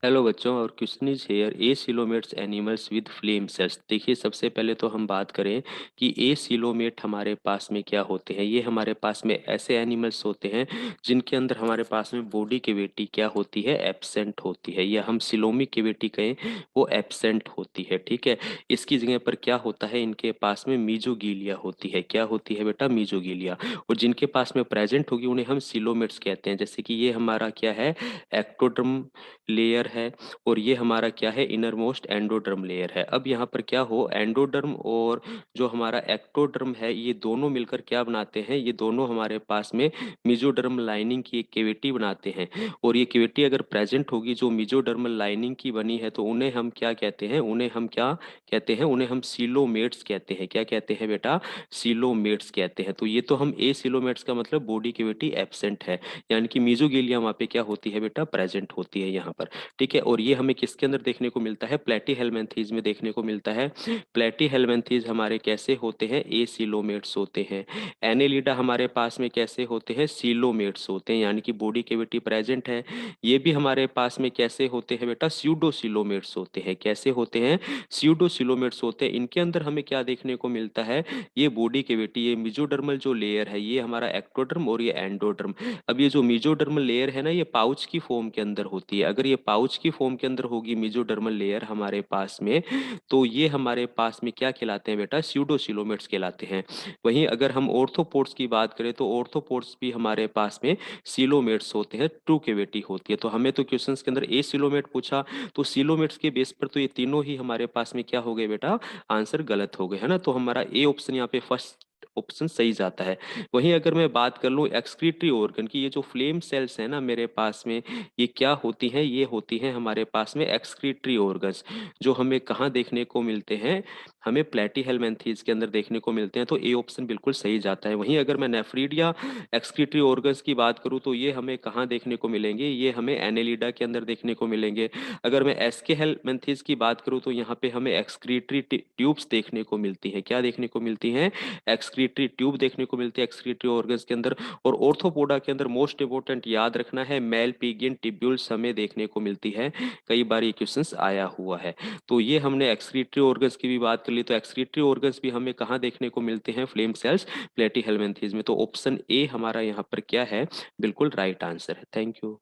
Hello बच्चों, और question is here A coelomates animals with flame cells. देखिए, सबसे पहले तो हम बात करें कि ए सिलोमेट हमारे पास में क्या होते हैं। ये हमारे पास में ऐसे एनिमल्स होते हैं जिनके अंदर हमारे पास में बॉडी कैविटी क्या होती है, एब्सेंट होती है, या हम सिलोमिक कैविटी कहें वो एब्सेंट होती है। ठीक है, इसकी जगह पर क्या होता है, इनके पास में मीजोगीलिया होती है। क्या होती है बेटा, मीजोगीलिया। और जिनके पास में प्रेजेंट होगी उन्हें हम सिलोमेट्स कहते हैं। जैसे कि ये हमारा क्या है, एक्टोडर्म लेयर है, और ये हमारा क्या है, इनरमोस्ट एंडोडर्म लेयर है। अब यहाँ पर क्या हो, एंडोडर्म और जो हमारा एक्टोडर्म है, ये दोनों मिलकर क्या बनाते हैं, ये दोनों हमारे पास में मिजोडर्म लाइनिंग की एक केविटी बनाते हैं। और ये केविटी अगर प्रेजेंट होगी जो मिजोडर्मल लाइनिंग की बनी है, तो उन्हें हम क्या कहते हैं, उन्हें हम क्या कहते हैं, उन्हें हम सीलोमेट्स कहते हैं। क्या कहते हैं बेटा, सीलोमेट्स कहते हैं। तो ये तो हम ए सीलोमेट्स का मतलब बॉडी केविटी एब्सेंट है, यानी कि मीजोगेलिया वहाँ पे क्या होती है बेटा, प्रेजेंट होती है यहाँ पर। ठीक है, और ये हमें किसके अंदर देखने को मिलता है, प्लेटीहेल्मिन्थीज में देखने को मिलता है। प्लेटीहेल्मिन्थीज हमारे कैसे होते हैं, ए सीलोमेट्स होते हैं। एनेलिडा हमारे पास में कैसे होते हैं, सीलोमेट्स होते हैं, यानी कि बॉडी कैविटी प्रेजेंट है। ये भी हमारे पास में कैसे होते हैं बेटा, स्यूडो सीलोमेट्स होते हैं। कैसे होते हैं, स्यूडो सीलोमेट्स होते हैं। इनके अंदर हमें क्या देखने को मिलता है, ये बॉडी कैविटी, ये मिजोडर्मल जो लेयर है, ये हमारा एक्टोडर्म और ये एंडोडर्म। अब ये जो मिजोडर्मल लेयर है ना, ये पाउच की फॉर्म के अंदर होती है। अगर ये पाउच की फॉर्म के अंदर होगी मिजोडर्मल लेयर हमारे पास में, तो ये हमारे पास में क्या कहलाते हैं बेटा, स्यूडोसिलोमेट्स कहलाते हैं। वहीं अगर हम ऑर्थोपोड्स की बात करें तो ऑर्थोपोड्स भी हमारे पास में सिलोमेट्स होते हैं, ट्रू कैविटी होती है। तो हमें तो क्वेश्चंस के अंदर ए सिलोमेट पूछा, तो सिलोमेट्स के बेस पर तो ये तीनों ही हमारे पास में क्या हो गए बेटा, आंसर गलत हो गए, है ना। तो हमारा ए ऑप्शन यहाँ पे फर्स्ट ऑप्शन सही जाता है। वहीं अगर मैं बात कर लूँ एक्सक्रीटरी ऑर्गन की, ये जो फ्लेम सेल्स है ना मेरे पास में, ये क्या होती हैं, ये होती हैं हमारे पास में एक्सक्रीटरी ऑर्गन्स, जो हमें कहाँ देखने को मिलते हैं, हमें प्लेटीहेल्मिन्थीज के अंदर देखने को मिलते हैं। तो ए ऑप्शन बिल्कुल सही जाता है। वहीं अगर मैं नेफ्रीडिया एक्सक्रीटरी ऑर्गन्स की बात करूँ तो ये हमें कहाँ देखने को मिलेंगे, ये हमें एनेलिडा के अंदर देखने को मिलेंगे। अगर मैं एसके हेल्मिन्थीज की बात करूँ तो यहाँ पे हमें एक्सक्रीटरी ट्यूब्स देखने को मिलती है। क्या देखने को मिलती हैं, एक्सक्रीटरी ट्यूब देखने को मिलती है एक्सक्रीटरी ऑर्गन्स के अंदर। और ऑर्थोपोडा के अंदर मोस्ट इंपोर्टेंट याद रखना है, मेल पीगियन टिब्यूल्स हमें देखने को मिलती है। कई बार ये क्वेश्चंस आया हुआ है। तो ये हमने एक्सक्रीटरी ऑर्गन्स की भी बात कर ली। तो एक्सक्रीटरी ऑर्गन्स भी हमें कहाँ देखने को मिलते हैं, फ्लेम सेल्स प्लेटीहेल्मिन्थीज में। तो ऑप्शन ए हमारा यहाँ पर क्या है, बिल्कुल राइट आंसर है। Thank you.